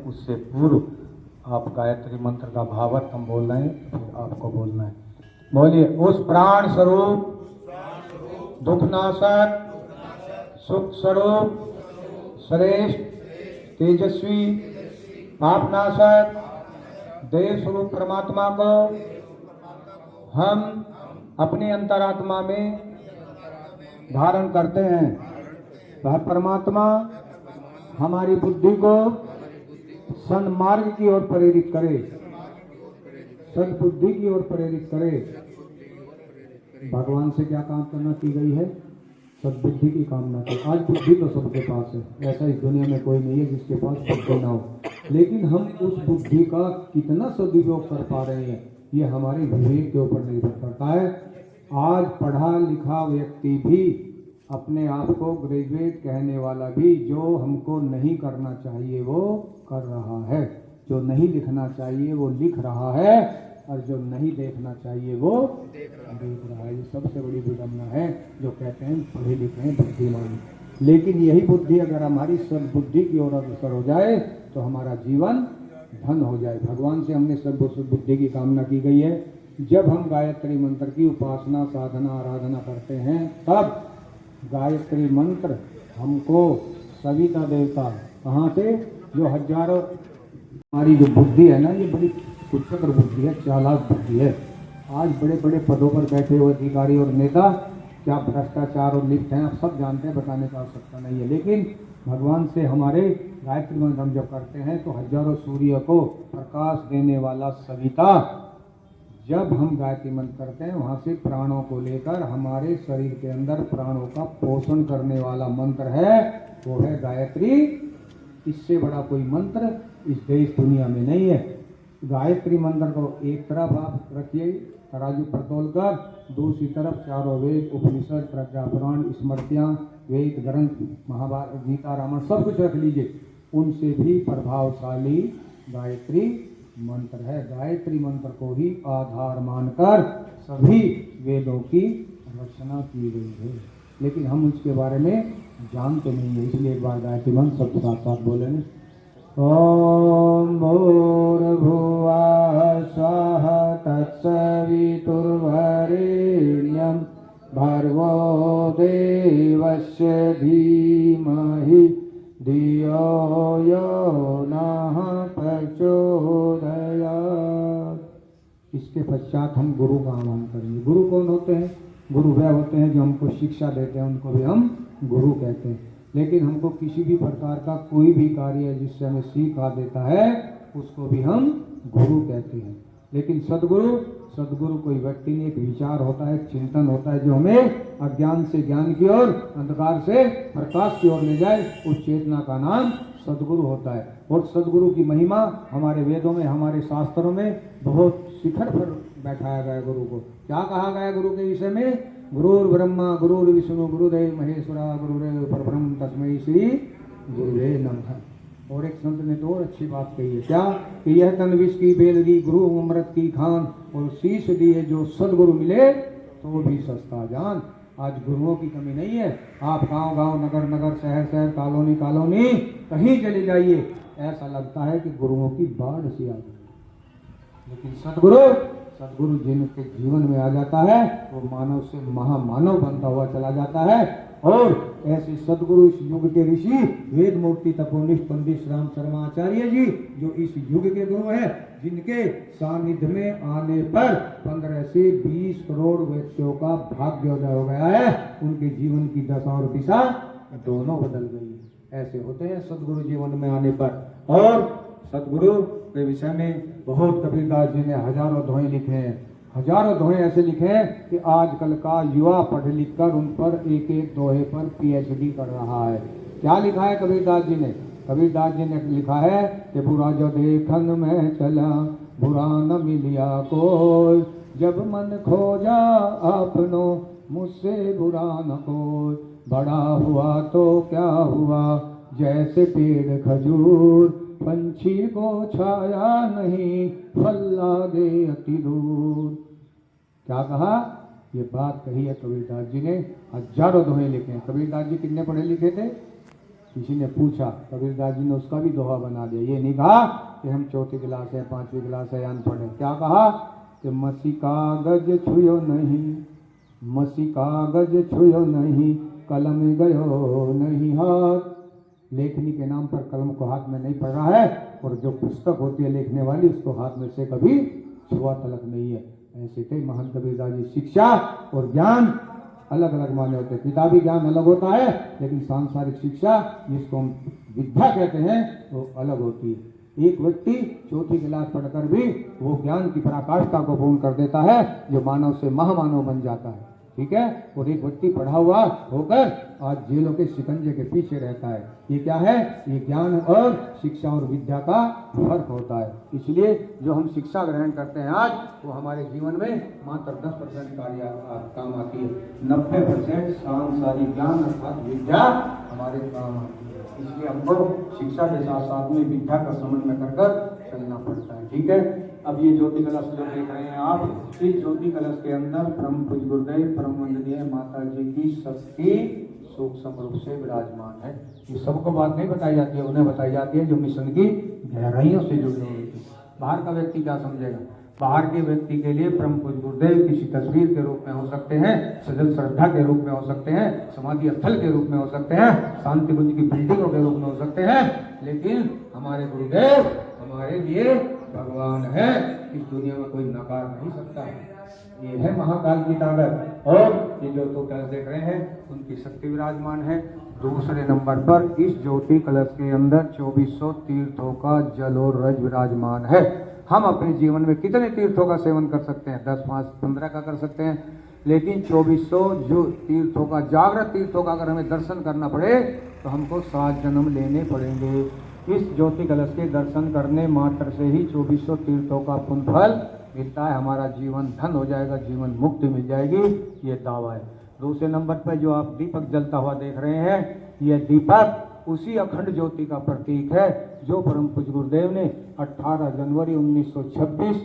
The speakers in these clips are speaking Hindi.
उससे पूर्व आप गायत्री मंत्र का भावार्थ हम बोल रहे हैं, फिर आपको बोलना है। बोलिए, उस प्राण स्वरूप दुखनाशक सुख स्वरूप श्रेष्ठ तेजस्वी पापनाशक देव स्वरूप परमात्मा को हम अपनी अंतरात्मा में धारण करते हैं। वह परमात्मा हमारी बुद्धि को सन्मार्ग की ओर प्रेरित करे, सद्बुद्धि की ओर प्रेरित करे। भगवान से क्या कामना की गई है? सद्बुद्धि की कामना की। आज बुद्धि तो सबके पास है, ऐसा इस दुनिया में कोई नहीं है जिसके पास बुद्धि ना हो, लेकिन हम उस बुद्धि का कितना सदुपयोग कर पा रहे हैं, ये हमारे विवेक के ऊपर निर्भर करता है। आज पढ़ा लिखा व्यक्ति भी, अपने आप को ग्रेजुएट कहने वाला भी, जो हमको नहीं करना चाहिए वो कर रहा है, जो नहीं लिखना चाहिए वो लिख रहा है, और जो नहीं देखना चाहिए वो देख रहा है। ये सबसे बड़ी विडंबना है। जो कहते हैं पढ़े लिखे हैं बुद्धिमान, लेकिन यही बुद्धि अगर हमारी सद्बुद्धि की ओर अग्रसर हो जाए तो हमारा जीवन धन हो जाए। भगवान से हमने सद्बुद्धि की कामना की गई है। जब हम गायत्री मंत्र की उपासना साधना आराधना करते हैं, तब गायत्री मंत्र हमको सविता देवता कहाँ से, जो हजारों, हमारी जो बुद्धि है ना, ये बड़ी कुचक्र बुद्धि है, चालाक बुद्धि है। आज बड़े बड़े पदों पर बैठे हुए अधिकारी और नेता क्या भ्रष्टाचार और लिप्त हैं, आप सब जानते हैं, बताने की आवश्यकता नहीं है। लेकिन भगवान से हमारे गायत्री मंत्र हम जब करते हैं तो हजारों सूर्य को प्रकाश देने वाला सविता, जब हम गायत्री मंत्र करते हैं वहाँ से प्राणों को लेकर हमारे शरीर के अंदर प्राणों का पोषण करने वाला मंत्र है, वो है गायत्री। इससे बड़ा कोई मंत्र इस देश दुनिया में नहीं है। गायत्री मंत्र को एक तरफ आप रखिए तराजू पर तोलकर, दूसरी तरफ चारों वेद उपनिषद प्रज्ञा पुराण स्मृतियाँ वेद ग्रंथ महाभारत गीता रामायण सब कुछ रख लीजिए, उनसे भी प्रभावशाली गायत्री मंत्र है। गायत्री मंत्र को ही आधार मानकर सभी वेदों की रचना की गई है, लेकिन हम उसके बारे में जानते नहीं है। इसलिए एक बार गायत्री मंत्र सब साथ साथ बोलेंगे। ओम भूर्भुवः स्वः तत्सवितुर्वरेण्यं भर्गो देवस्य धीमहि धियो यो नः प्रचोदयात्। इसके पश्चात हम गुरु का आह्वान करेंगे। गुरु कौन होते हैं? गुरु वह होते हैं जो हमको शिक्षा देते हैं, उनको भी हम गुरु कहते हैं। लेकिन हमको किसी भी प्रकार का कोई भी कार्य जिससे हमें सीख आ देता है, उसको भी हम गुरु कहते हैं। लेकिन सदगुरु कोई व्यक्ति नहीं, एक विचार होता है, एक चिंतन होता है, जो हमें अज्ञान से ज्ञान की ओर, अंधकार से प्रकाश की ओर ले जाए। उस चेतना का नाम सदगुरु होता है। और सदगुरु की महिमा हमारे वेदों में, हमारे शास्त्रों में बहुत शिखर पर बैठाया गया। गुरु को क्या कहा गया? गुरु के विषय में गुरुर् ब्रह्मा गुरुर् विष्णु गुरुदेव महेश्वरा गुरुदेव परब्रह्म तस्मै श्री गुरुवे नमः। और एक संत ने तो और अच्छी बात कही है, क्या कि यह तन विष की बेलगी गुरु अमृत की खान, और शीश दिए जो सदगुरु मिले तो भी सस्ता जान। आज गुरुओं की कमी नहीं है। आप गांव गांव नगर नगर शहर शहर कॉलोनी कॉलोनी कहीं चले जाइए, ऐसा लगता है कि गुरुओं की बाढ़ सी आ गई। लेकिन सदगुरु जिनके जीवन में आ जाता है वो मानव से महामानव बनता हुआ चला जाता है। और ऐसे सदगुरु इस युग के ऋषि वेद मूर्ति तपोनिष्ठ पंडित राम शर्मा आचार्य जी, जो इस युग के गुरु हैं, जिनके सानिध्य में आने पर 15 से 20 करोड़ व्यक्तियों का भाग्योदय हो गया है। उनके जीवन की दशा और दिशा दोनों बदल गई है। ऐसे होते हैं सदगुरु जीवन में आने पर। और सदगुरु के विषय में बहुत कबीरदास जी ने हजारों दोहे लिखे हैं। हजारों दोहे ऐसे लिखे हैं कि आजकल का युवा पढ़ लिख कर उन पर एक एक दोहे पर PhD कर रहा है। क्या लिखा है कबीरदास जी ने? कबीरदास जी ने लिखा है कि बुरा जो देखन में चला बुरा न मिलिया कोई, जब मन खोजा आपनो मुझसे बुरा न कोई। बड़ा हुआ तो क्या हुआ जैसे पेड़ खजूर, पंछी को छाया नहीं फल लागे अति दूर। क्या कहा? ये बात कही है कबीरदास जी ने, हजारों दोहे लिखे हैं। कबीरदास जी कितने पढ़े लिखे थे? किसी ने पूछा, कबीरदास जी ने उसका भी दोहा बना दिया। ये नहीं कहा कि हम चौथी क्लास है, पांचवी क्लास है, अनपढ़ है। क्या कहा कि मसी कागज छुयो नहीं, मसी कागज छुयो नहीं, कलम गयो नहीं हाथ। लेखनी के नाम पर कलम को हाथ में नहीं पड़ रहा है, और जो पुस्तक होती है लिखने वाली उसको हाथ में से कभी छुआ तलक नहीं है। ऐसे थे महंत कबीरदास जी। शिक्षा और ज्ञान अलग अलग माने होते हैं। किताबी ज्ञान अलग होता है, लेकिन सांसारिक शिक्षा जिसको हम विद्या कहते हैं वो अलग होती है। एक व्यक्ति चौथी क्लास पढ़कर भी वो ज्ञान की पराकाष्ठा को पूर्ण कर देता है, जो मानव से महामानव बन जाता है। ठीक है। और एक व्यक्ति पढ़ा हुआ होकर आज जेलों के शिकंजे के पीछे रहता है। ये क्या है? ये ज्ञान और शिक्षा और विद्या का फर्क होता है। इसलिए जो हम शिक्षा ग्रहण करते हैं आज, वो हमारे जीवन में मात्र 10% कार्य काम आती है। 90% सांसारिक ज्ञान अर्थात विद्या हमारे काम आती है। इसलिए हमको शिक्षा के साथ साथ में विद्या का समन्वय कर कर चलना पड़ता है। ठीक है। अब ये ज्योति कलश जो देख रहे हैं आप, इस ज्योति कलश के अंदर परम पूज्य गुरुदेव परम वंदनीय माता जी की शक्ति सूक्ष्म रूप से विराजमान है। ये सबको बात नहीं बताई जाती है, उन्हें बताई जाती है जो मिशन की गहराइयों से जुड़े हुए थे। बाहर का व्यक्ति क्या समझेगा? बाहर के व्यक्ति के लिए परम पूज्य गुरुदेव किसी तस्वीर के रूप में हो सकते हैं, सजल श्रद्धा के रूप में हो सकते हैं, समाधि स्थल के रूप में हो सकते हैं, शांति कुंज की बिल्डिंगों के रूप में हो सकते हैं, लेकिन हमारे गुरुदेव हमारे लिए भगवान है। इस दुनिया में कोई नकार नहीं सकता। ये है महाकाल की ताकत। और ये जो तो कलश देख रहे हैं उनकी शक्ति विराजमान है। दूसरे नंबर पर इस ज्योति कलश के अंदर 2400 तीर्थों का जल और रज विराजमान है। हम अपने जीवन में कितने तीर्थों का सेवन कर सकते हैं? 10, 5, 15 का कर सकते हैं, लेकिन 2400 जो तीर्थों का, जागृत तीर्थों का अगर हमें दर्शन करना पड़े तो हमको 7 जन्म लेने पड़ेंगे। इस ज्योति कलश के दर्शन करने मात्र से ही 2400 तीर्थों का पुण्य फल मिलता है। हमारा जीवन धन हो जाएगा, जीवन मुक्ति मिल जाएगी, ये दावा है। दूसरे नंबर पर जो आप दीपक जलता हुआ देख रहे हैं, यह दीपक उसी अखंड ज्योति का प्रतीक है जो परम पूज्य गुरुदेव ने 18 जनवरी 1926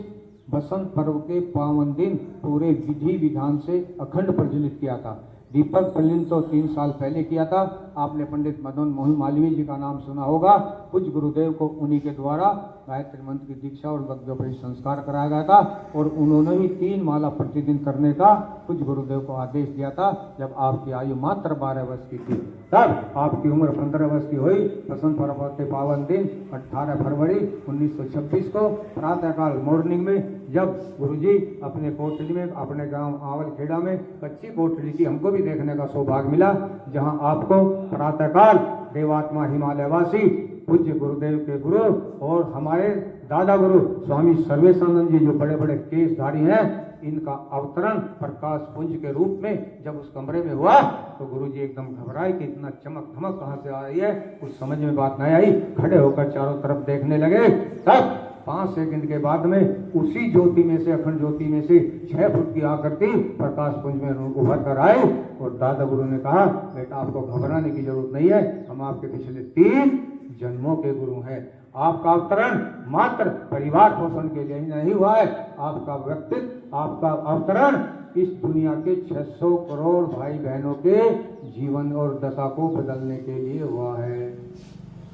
बसंत पर्व के पावन दिन पूरे विधि विधान से अखंड प्रज्वलित किया था। दीपक प्रज्वलित तो 3 साल पहले किया था। आपने पंडित मदन मोहन मालवीय जी का नाम सुना होगा। पूज्य गुरुदेव को उन्हीं के द्वारा गायत्री मंत्र की दीक्षा और यज्ञोपवीत संस्कार कराया गया था, और उन्होंने ही 3 माला प्रतिदिन करने का पूज्य गुरुदेव को आदेश दिया था। जब आपकी आयु मात्र 12 वर्ष की थी, तब आपकी उम्र 15 वर्ष की हुई। बसंत पर्व के पावन दिन 18 फरवरी 1926 को प्रातःकाल मॉर्निंग में जब गुरुजी अपने कोठरी में, अपने गांव आवलखेड़ा में कच्ची कोठरी थी, हमको भी देखने का सौभाग्य मिला, जहां आपको प्रातःकाल देवात्मा हिमालयवासी पूज्य गुरुदेव के गुरु और हमारे दादा गुरु स्वामी सर्वेशानंद जी जो बड़े बड़े केसधारी हैं, इनका अवतरण प्रकाश पुंज के रूप में जब उस कमरे में हुआ तो गुरुजी एकदम घबराए कि इतना चमक धमक कहाँ से आ रही है। कुछ समझ में बात नहीं आई। खड़े होकर चारों तरफ देखने लगे। तब 5 सेकंड के बाद में उसी ज्योति में से, अखंड ज्योति में से 6 फुट की आकृति प्रकाश पुंज में उभर कर आई। और दादा गुरु ने कहा, बेटा आपको घबराने की जरूरत नहीं है, हम आपके पिछले 3 जन्मों के गुरु हैं। आपका अवतरण मात्र परिवार पोषण के लिए ही नहीं हुआ है, आपका व्यक्तित्व, आपका अवतरण इस दुनिया के 600 करोड़ भाई बहनों के जीवन और दशा को बदलने के लिए हुआ है।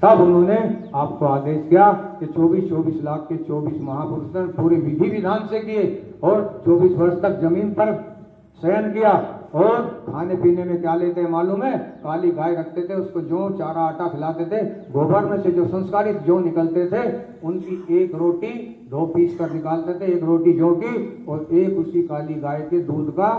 तब उन्होंने आपको आदेश किया कि 24 लाख के 24 महापुरुष पूरे विधि विधान से किए और 24 वर्ष तक जमीन पर शयन किया। और खाने पीने में क्या लेते हैं मालूम है? काली गाय रखते थे, उसको जौ चारा आटा खिलाते थे। गोबर में से जो संस्कारित जौ निकलते थे उनकी 1 रोटी 2 पीस कर निकालते थे, 1 रोटी जौ की, और 1 उसी काली गाय के दूध का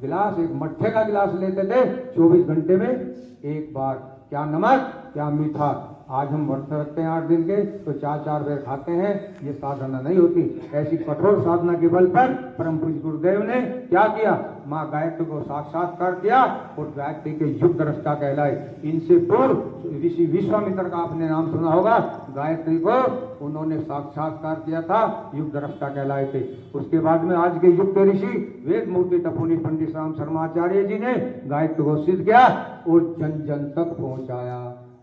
गिलास, 1 मट्ठे का गिलास लेते थे 24 घंटे में 1 बार। क्या नमक, क्या मीठा। आज हम व्रत रखते हैं 8 दिन के, तो 4-4 बेर खाते हैं, ये साधना नहीं होती। ऐसी कठोर साधना के बल पर परम पूज्य गुरुदेव ने क्या किया, माँ गायत्री को साक्षात्कार किया और गायत्री के युग दृष्टा कहलाए। इनसे पूर्व ऋषि विश्वामित्र का आपने नाम सुना होगा, गायत्री को उन्होंने साक्षात्कार किया था, युग दृष्टा कहलाए थे। उसके बाद में आज के युग के ऋषि वेद मूर्ति तपोनी पंडित राम शर्माचार्य जी ने गायत्री को सिद्ध किया और जन जन तक पहुंचाया।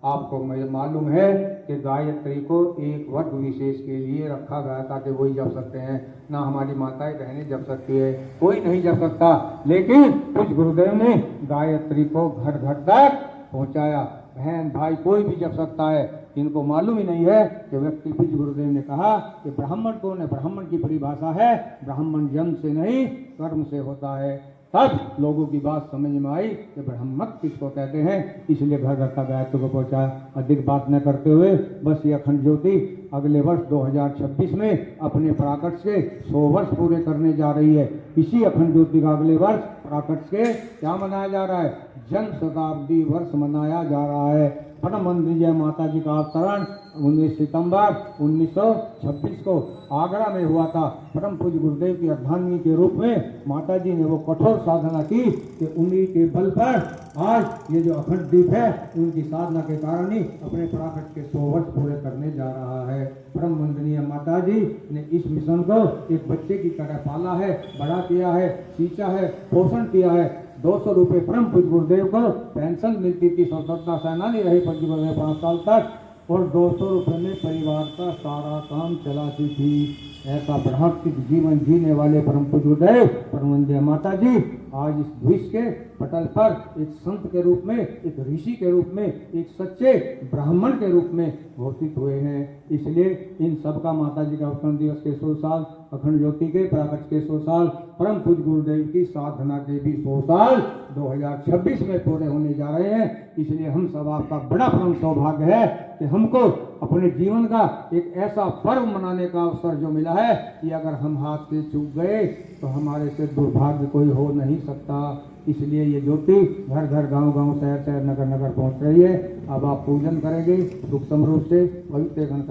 आपको मालूम है कि गायत्री को एक वर्ग विशेष के लिए रखा गया था कि वही जप सकते हैं, ना हमारी माताएं बहनें जप सकती है, कोई नहीं जप सकता। लेकिन कुछ गुरुदेव ने गायत्री को घर घर तक पहुंचाया। बहन भाई कोई भी जप सकता है। इनको मालूम ही नहीं है कि व्यक्ति कुछ गुरुदेव ने कहा कि ब्राह्मण कौन है। ब्राह्मण की परिभाषा है, ब्राह्मण जन्म से नहीं कर्म से होता है। तब लोगों की बात समझ में आई कि ब्रह्मक किसको कहते हैं, इसलिए घर घर का गायत्री को पहुंचाया। अधिक बात न करते हुए बस ये अखंड ज्योति अगले वर्ष 2026 में अपने प्राकट्य के 100 वर्ष पूरे करने जा रही है। इसी अखंड ज्योति का अगले वर्ष प्राकट्य के क्या मनाया जा रहा है, जन्म शताब्दी वर्ष मनाया जा रहा है। परम वंदनीय माता जी का अवतरण 19 सितंबर 1926 को आगरा में हुआ था। परम पूज्य गुरुदेव की अर्धांगिनी के रूप में माता जी ने वो कठोर साधना की कि उन्हीं के बल पर आज ये जो अखंड द्वीप है, उनकी साधना के कारण ही अपने प्राकट्य के 100 वर्ष पूरे करने जा रहा है। परम वंदनीय माता जी ने इस मिशन को एक बच्चे की तरह पाला है, बड़ा किया है, सींचा है, पोषण किया है। 200 रुपये परम पूज्य गुरुदेव को पेंशन मिलती थी, स्वतंत्रता सेनानी रही पूज्य गुरुदेव 5 साल तक, और 200 रुपये में परिवार का सारा काम चलाती थी। ऐसा ब्रह्मचित जीवन जीने वाले परम पूज्य गुरुदेव परम वंदनीय माता जी आज इस विश्व के पटल पर एक संत के रूप में, एक ऋषि के रूप में, एक सच्चे ब्राह्मण के रूप में घोषित हुए हैं। इसलिए इन सबका माता जी का अवतरण दिवस के 100 साल, अखंड ज्योति के प्राकट्य के 100 साल, परम पूज्य गुरुदेव की साधना के भी 100 साल 2026 में पूरे होने जा रहे हैं। इसलिए हम सब आपका बड़ा परम सौभाग्य है कि हमको अपने जीवन का एक ऐसा पर्व मनाने का अवसर जो मिला है कि अगर हम हाथ से चूक गए तो हमारे से दुर्भाग्य कोई हो नहीं सकता। इसलिए ये ज्योति घर घर, गांव गांव, शहर शहर, नगर नगर पहुंच रही है। अब आप पूजन करेंगे सुख समरूप से पवित्र गण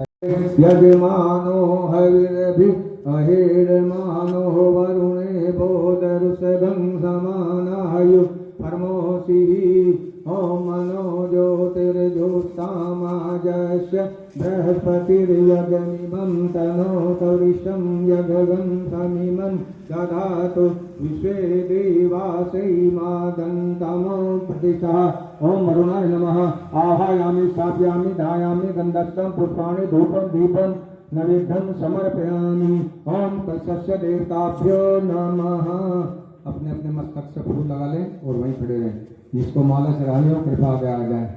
यजमानो हविरभि अहिर्मानो वरुणे बोधरुषभं समानायु परमोषि ओम मनो ज्योतिर्ज्योत्सामाजस्य बृहस्पतिर्यजनिमं तनोतरिषं यजगन्तमिमं दधातु विश्वे देवासै मादन्तमो प्रतिष्ठा। ओम वरुणाय नमः। आवाहयामि स्थापयामि धायामि गन्धस्थं पुष्पाणि धूपं दीपं नैवेद्यं समर्पयामि। ओम तत्सस्य देवताभ्यो नमः। अपने अपने मस्तक से फूल लगा लें और वहीं खड़े रहें। जिसको माला चढ़ानी हो कृपा आगे आ जाए,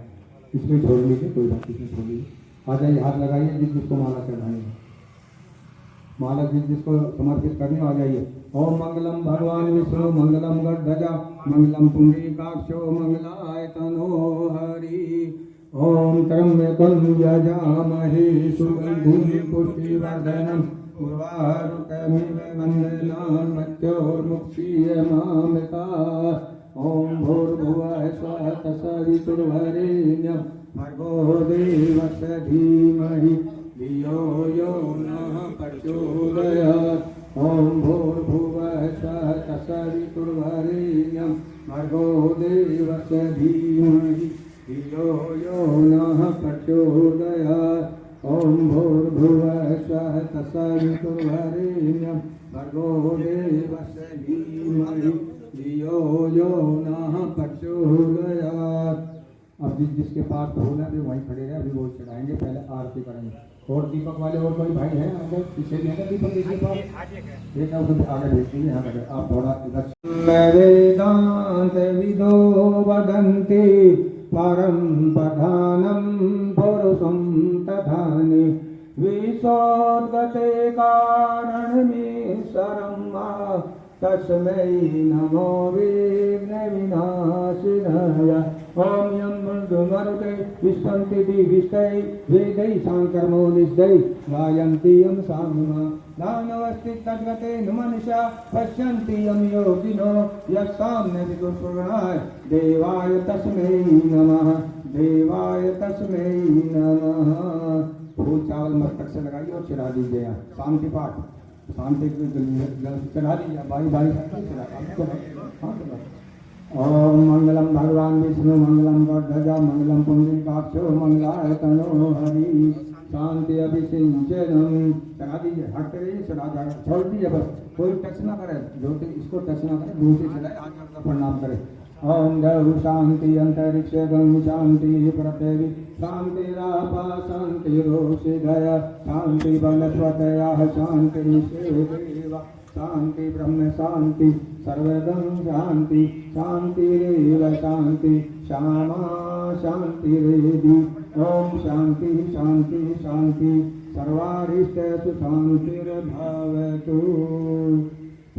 इसमें छोड़ लीजिए, कोई बात इसमें छोड़ लीजिए। आ जाइए, हाथ लगाइए जिसको माला चढ़ानी है। माला जिसको समर्पित करनी हो आ जाइए। ओम मंगलम भगवान विष्णु मंगलम गणध्वजा मंगलम पुंडरीकाक्षो मंगलाय तनो हरि। ओम त्र्यंबकं यजामहे सुगंधिं पुष्टिवर्धनम् उर्वारुकमिव बन्धनान् मृत्योर्मुक्षीयमामृता। ओम भूर्भुवः स्वः तत्सवितुर्वरेण्यं भर्गो देवस्य धीमहि धियो यो नः प्रचोदयात्। ओम भूर्भुवः स्वः तत्सवितुर्वरेण्यं भर्गो देवस्य धीमहि धियो यो नः प्रचोदयात्। ओम भूर्भुवः स्वः तत्सवितुर्वरेण्यं भर्गो देवस्य धीमहि धियो यो नः प्रचोदयात्। अब जिसके पास फूल है अभी वहीं खड़े रहे, अभी वो चढ़ाएंगे, पहले आरती करेंगे। और दीपक वाले और कोई भाई हैं अगर पीछे भी है दीपक के पास, एक आगे भेजेंगे। यहाँ पर आप थोड़ा वेदांत विदो वदन्ति परम प्रधानम पुरुषं तथानि विसोद्गते कारणमीश्वरं तस्मै नमो विघ्न विनाशिनाय। ओम यं मृदुमरुते विष्पन्ति दिविष्टै वेदै सांकर्मो निष्दै गायन्ति यं सामिमा दानवस्ति तद्गते नुमनिषा पश्यन्ति यं योगिनो यस्साम्य विदुषुर्गणाय देवाय तस्मै नमः देवाय तस्मै नमः। फूल चावल मस्तक से लगाइए और चढ़ा दीजिए। यहाँ शांति पाठ, शांति चढ़ा दीजिए। भाई ओम मंगलम भगवान विष्णु मंगलम गणध्वजा मंगलम पुंडरीकाक्षो मंगलाय तनो हरि। शांति अभिषेचनम चढ़ा दीजिए। हटते रहिए, चढ़ा जाएगा, छोड़ दीजिए बस। कोई टच ना करे, ज्योति इसको टच ना करे, दूर से चलाए, हाथ जोड़कर प्रणाम करे। ओम गौ शांति अंतरिक्ष गम शांति पृथ्वी शांतिरापा शांतिरोषिधय शांति वनस्पतयः शांति देवा शांति ब्रह्म शांति सर्वगं शांति शांतिरेव शांति श्यामा शांतिरेधि। ओम शांति शांति शांति सर्वारिष्टेषु शांतिर्भवतु।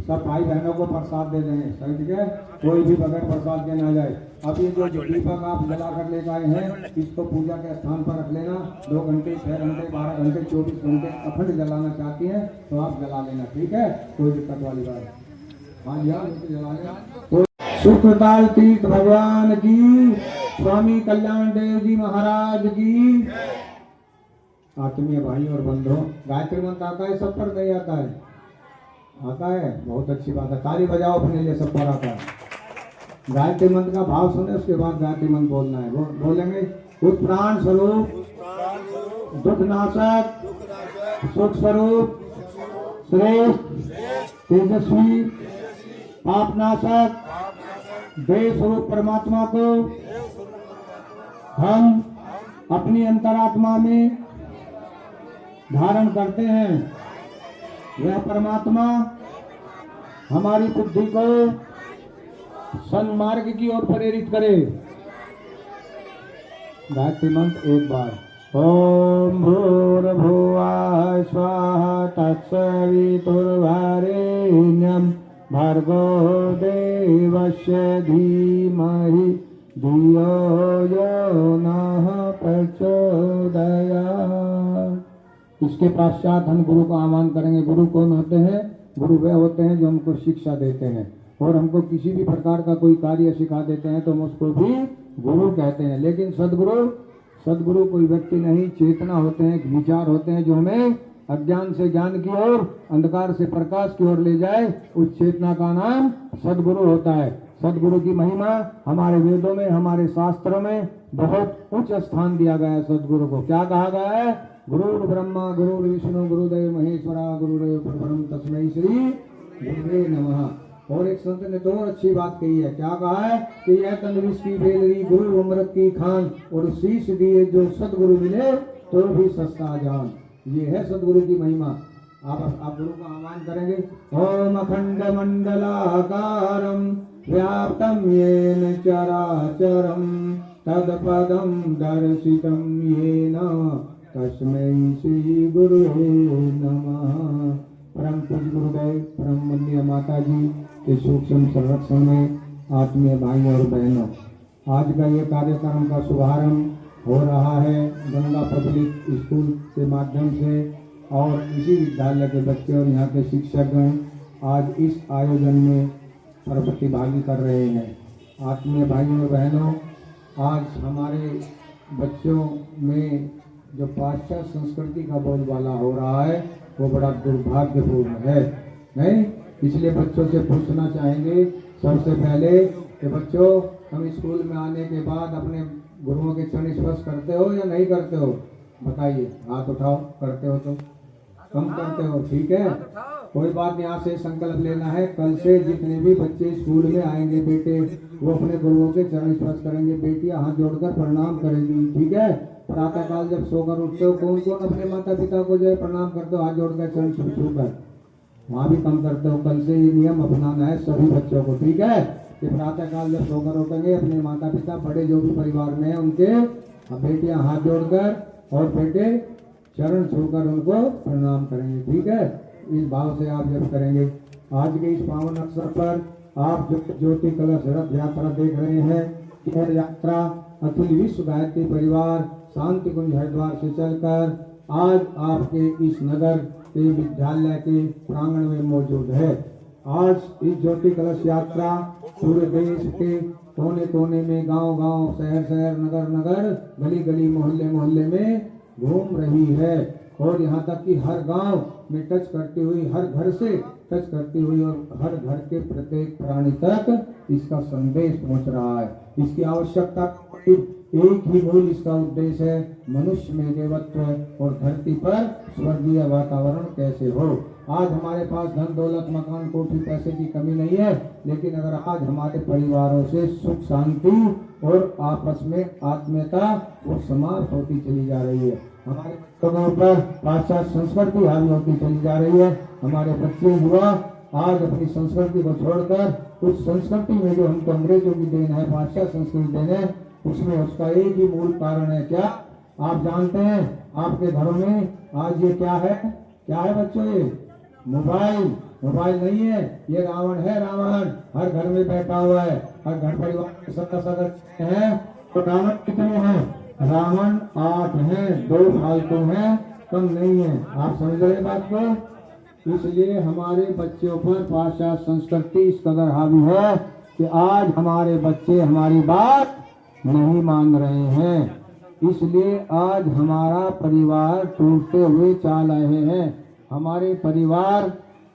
सब भाई बहनों को प्रसाद दे देंगे, समझ गए? कोई भी बगैर प्रसाद के ना जाए। अब ये जो दीपक आप जला कर लेकर आए हैं, इसको पूजा के स्थान पर रख लेना। 2 घंटे 6 घंटे 12 घंटे 24 घंटे अखंड जलाना चाहती हैं तो आप जला लेना, ठीक है? कोई दिक्कत वाली बात नहीं। हाँ जी, हाँ जला लेना। तो सुखदाल तीर्थ भगवान की, स्वामी कल्याण देव जी महाराज की। आत्मीय भाई और बंधुओं, गायत्री मंत्र आता है सब पर? नहीं आता है? आता है, बहुत अच्छी बात है। ताली बजाओ अपने लिए, सब पर आता है। गायत्री मंत्र का भाव सुने, उसके बाद गायत्री मंत्र बोलना है। बोलेंगे उस प्राण स्वरूप दुख नाशक सुख स्वरूप श्रेष्ठ तेजस्वी पाप नाशक देव स्वरूप परमात्मा को हम अपनी अंतरात्मा में धारण करते हैं। यह परमात्मा हमारी बुद्धि को सन्मार्ग की ओर प्रेरित करे। गायत्री मंत्र एक बार। ओम भूर्भुवः स्वाहा तत्सवितुर्वरेण्यं भर्गो देवस्य धीमहि धियो यो नः प्रचोदयात्। इसके पश्चात हम गुरु का आह्वान करेंगे। गुरु कौन होते हैं? गुरु वे होते हैं जो हमको शिक्षा देते हैं और हमको किसी भी प्रकार का कोई कार्य सिखा देते हैं तो हम उसको भी गुरु कहते हैं। लेकिन सदगुरु कोई व्यक्ति नहीं, चेतना होते हैं, विचार होते हैं जो हमें अज्ञान से ज्ञान की ओर, अंधकार से प्रकाश की ओर ले जाए। उस चेतना का नाम सदगुरु होता है। सदगुरु की महिमा हमारे वेदों में, हमारे शास्त्रों में बहुत उच्च स्थान दिया गया है। सदगुरु को क्या कहा गया है? गुरु ब्रह्मा गुरु विष्णु गुरुदेव महेश्वरा गुरुदेव परब्रह्म तस्मै श्री गुरुवे नमः। और एक संत ने तो अच्छी बात कही है। क्या कहा है कि यह तंदुरुस्त की बेलरी गुरु अमृत की खान और शीश दिए जो सदगुरु मिले तो भी सस्ता जान। ये है सदगुरु की महिमा। आप गुरु का आह्वान करेंगे। ओम अखंड मंडलाकारं व्याप्तं येन चराचरं तत्पदं दर्शितं येन तस्मै श्री गुरुवे नमः। परम पूज्य गुरुदेव, परम वंदनीय माता जी के सूक्ष्म संरक्षण में आत्मीय भाइयों और बहनों, आज का ये कार्यक्रम का शुभारंभ हो रहा है गंगा पब्लिक स्कूल के माध्यम से और इसी विद्यालय के बच्चे और यहाँ के शिक्षकगण आज इस आयोजन में प्रतिभागी कर रहे हैं। आत्मीय भाइयों और बहनों, आज हमारे बच्चों में जो पाश्चात्य संस्कृति का बोलबाला हो रहा है वो बड़ा दुर्भाग्यपूर्ण है, नहीं? इसलिए बच्चों से पूछना चाहेंगे सबसे पहले कि बच्चों, हम स्कूल में आने के बाद अपने गुरुओं के चरण स्पर्श करते हो या नहीं करते हो? बताइए, हाथ उठाओ। करते हो तो कम करते हो, ठीक है, कोई बात नहीं। यहाँ से संकल्प लेना है, कल से जितने भी बच्चे स्कूल में आएंगे बेटे, वो अपने गुरुओं के चरण स्पर्श करेंगे। बेटियां हाथ जोड़कर प्रणाम करेंगी, ठीक है? प्रातः काल जब सोकर उठते हो, कौन कौन अपने माता पिता को जो है प्रणाम करते हो? हाथ जोड़कर चरण छूकर, वहाँ भी कम करते हो। कल से ये नियम अपनाना है सभी बच्चों को, ठीक है? कि प्रातः काल जब सोकर उठेंगे, अपने माता पिता बड़े जो भी परिवार में है उनके बेटियां हाथ जोड़कर और बेटे चरण छूकर उनको प्रणाम करेंगे, ठीक है? इस भाव से आप जब करेंगे। आज के इस पावन अवसर पर आप जो ज्योति कलश रथ यात्रा देख रहे हैं, यह यात्रा अखिल विश्व गायत्री परिवार शांति कुंज हरिद्वार से चलकर आज आपके इस नगर के विद्यालय के प्रांगण में मौजूद है। आज इस ज्योति कलश यात्रा पूरे देश के कोने कोने में, गांव गांव, शहर शहर, नगर नगर, गली गली, मोहल्ले मोहल्ले में घूम रही है। और यहाँ तक कि हर गांव में टच करती हुई, हर घर से टच करती हुई और हर घर के प्रत्येक प्राणी तक इसका संदेश पहुंच रहा है। इसकी आवश्यकता एक ही मूल इसका उद्देश्य है, मनुष्य में देवत्व और धरती पर स्वर्गीय वातावरण कैसे हो। आज हमारे पास धन दौलत, मकान, कोठी, पैसे की कमी नहीं है, लेकिन अगर आज हमारे परिवारों से सुख शांति और आपस में आत्मीयता वो समाप्त होती चली जा रही है, हमारे बच्चों के ऊपर पाश्चात्य संस्कृति हावी होती चली जा रही है, हमारे बच्चे युवा आज अपनी संस्कृति को छोड़कर उस संस्कृति में जो हमको अंग्रेजों की देन है, पाश्चात्य संस्कृति देन है, उसमें उसका एक ही मूल कारण है। क्या आप जानते हैं आपके घरों में आज ये क्या है? क्या है बच्चों? ये मोबाइल। मोबाइल नहीं है, ये रावण है। रावण हर घर में बैठा हुआ है, हर घर परिवार में सदस्य हैं। तो रावण कितने हैं? रावण 8 हैं, 2 फालतू हैं, कम नहीं है। आप समझ रहे बात को? इसलिए हमारे बच्चों पर पाश्चात्य संस्कृति इस कदर हावी है कि आज हमारे बच्चे हमारी बात नहीं मान रहे हैं। इसलिए आज हमारा परिवार टूटते हुए चाल रहे हैं। हमारे परिवार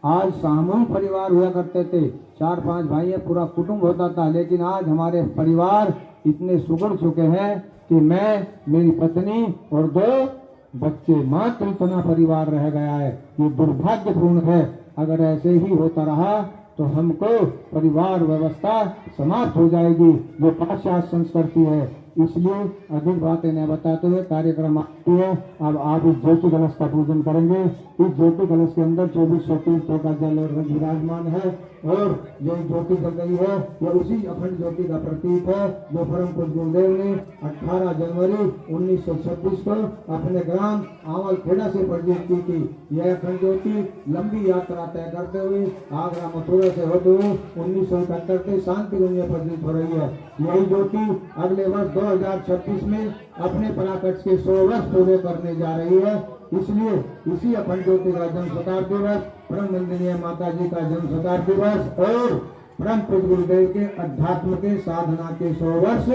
आज सामूहिक परिवार हुआ करते थे, 4-5 भाई पूरा कुटुंब होता था, लेकिन आज हमारे परिवार इतने सुगड़ चुके हैं कि मैं, मेरी पत्नी और 2 बच्चे, मात्र इतना परिवार रह गया है। ये दुर्भाग्यपूर्ण है। अगर ऐसे ही होता रहा तो हमको परिवार व्यवस्था समाप्त हो जाएगी, जो पाश्चात्य संस्कृति है। इसलिए अधिक बातें न बताते हुए कार्यक्रम आती है। अब आप इस ज्योति कलश का पूजन करेंगे। इस ज्योति कलश के अंदर 2400 तीर्थों का जल और रंग विराजमान है, और जो ज्योति जल रही है यह उसी अखंड ज्योति का प्रतीक है जो परम पूज्य गुरुदेव ने 18 जनवरी 1926 को अपने ग्राम आवलखेड़ा से प्रज्वलित की थी। यह अखंड ज्योति लंबी यात्रा तय करते हुए आगरा मथुरा से होते हुए 1971 से शांतिकुंज में प्रज्वलित हो रही है। यही ज्योति अगले वर्ष 2026 में अपने पराकाष्ठ के 100 वर्ष पूरे करने जा रही है। इसलिए इसी अखंड ज्योति का जन्म शताब्दी वर्ष, परम वंदनीय माता जी का जन्म शताब्दी वर्ष और परम पूज्य गुरुदेव के अध्यात्म के साधना के 100 वर्ष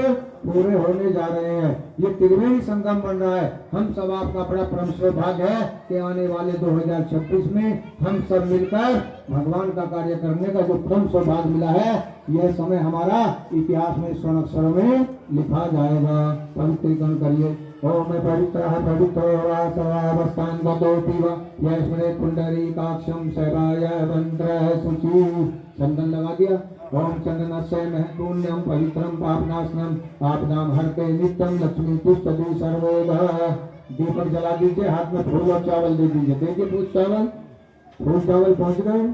पूरे होने जा रहे हैं। ये त्रिवेणी संगम बन रहा है। हम सब, आपका बड़ा परम सौभाग्य है कि आने वाले 2026 में हम सब मिलकर भगवान का कार्य करने का जो परम सौभाग्य मिला है, यह समय हमारा इतिहास में स्वर्ण अक्षरों में लिखा जाएगा। पवित्रीकरण करिए। ओम पवित्रः पवित्रोऽवस्थान गतोऽपि यस्मरे पुंडरीकाक्षं सेवाय मंत्रः शुचि। चंदन लगा दिया। ओम चंदनस्य महपुण्यम पवित्रम पापनाशनम पापनाम हरते नित्यम लक्ष्मी तिष्ठति सर्वदा। दीपक जला दीजिए, हाथ में फूल और चावल दे दीजिए। देखिए फूल चावल पहुंच गए,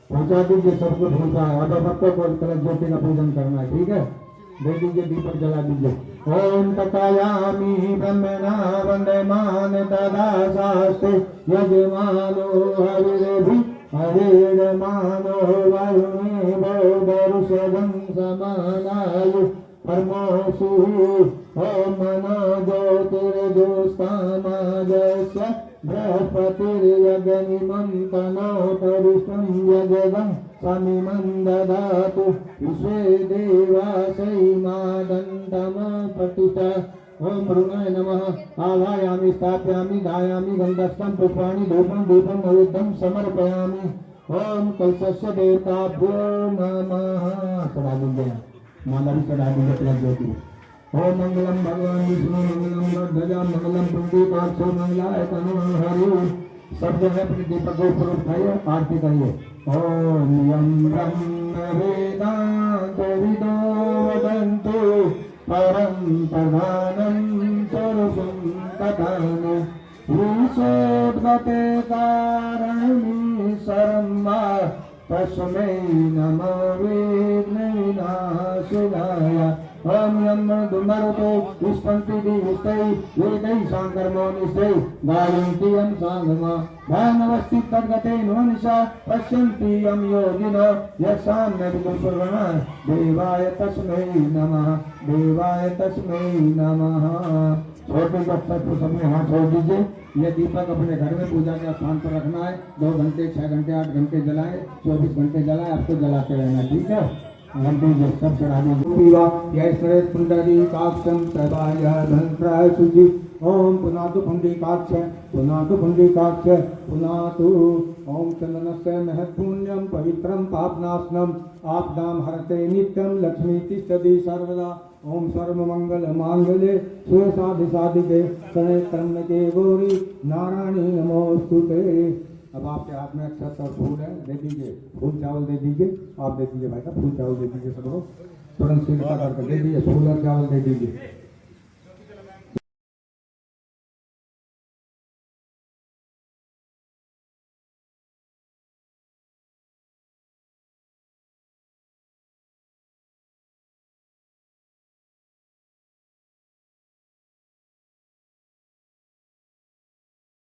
पहुंचा दीजिए सबको फूल का। अब आपको कलश ज्योति का पूजन करना है, ठीक है? दे दीजिए, दीपक जला दीजिए। ओम तथायामि ब्रह्मणा वंदमान तदा शास्त्रे यजमानो हरिरेभि हरिर्मानो वरुणे बोधरुषदं समानायु परमोषु। ओम मनो ज्योतिर्ज्योत्स्नामाजस्य बृहस्पतिर्यजनिमं तनोतरिष्ठं यजगं समिमं ददातु विश्वे देवासैमादन्तमपतिता। ओम रुणाय नमः। आवायामि स्थापयामि धायामि गन्धस्थं पुष्पाणि धूपं दीपं नैवेद्यं समर्पयामि। ओम कलशस्य देवताभ्यो नमः। चढ़ा दीजिए, माला भी चढ़ा दीजिए कलश ज्योति। ओम मंगलम भगवान विष्णु मंगलम गणध्वजा मंगलम पुंडरीकाक्षो मंगलाय तनो हरि। सब जो है अपने दीपक को ऊपर उठाइए, आरती करिए। ओम यम ब्रह्म वेदांत विदो वदन्तु परम प्रधानम पुरुषं तथानु ईशोद्गते कारणि सर्वा तस्मै नमो विघ्नविनाशनाय। ओम यम दुमरुतो विस्पन्ति विस्तै वेदै सांकर्मोनिस्तै गायन्ति यं सांगमा भानवस्ति तद्गते नोनिशा पश्यन्ति यं योगिनो यस्साम्य विदुषुर्वणा देवाय तस्मै नमः, देवाय तस्मै नमः। छोटे बच्चों को सबने हाथ छोड़ दीजिए। ये दीपक अपने घर में पूजा के स्थान पर रखना है। 2 घंटे, 6 घंटे, 8 घंटे जलाए, 24 घंटे जलाए, आपको जलाते रहना, ठीक है? रख दीजिए, सब चढ़ा दीजिए। पुंडरीकाक्षं सर्वाय धन्त्राय शुचि। ओम पुनातु पुंडरीकाक्ष, पुनातु पुंडरीकाक्ष, पुनातु। ओम चंदनस्य महत्पुण्यं पवित्रं पापनाशनम् आपदां हरते नित्यं लक्ष्मी तिष्ठति सर्वदा। ओम सर्वमंगल मांगल्ये शिवे साधिके शरण्ये त्र्यंबके गौरी नारायणी नमोस्तुते। अब आपके हाथ में अक्षत और फूल है, दे दीजिए। फूल चावल दे दीजिए, आप दे दीजिए भाई साहब, फूल चावल दे दीजिए सब लोग। तुरंत सिरका करके दे दीजिए, फूल और चावल दे दीजिए।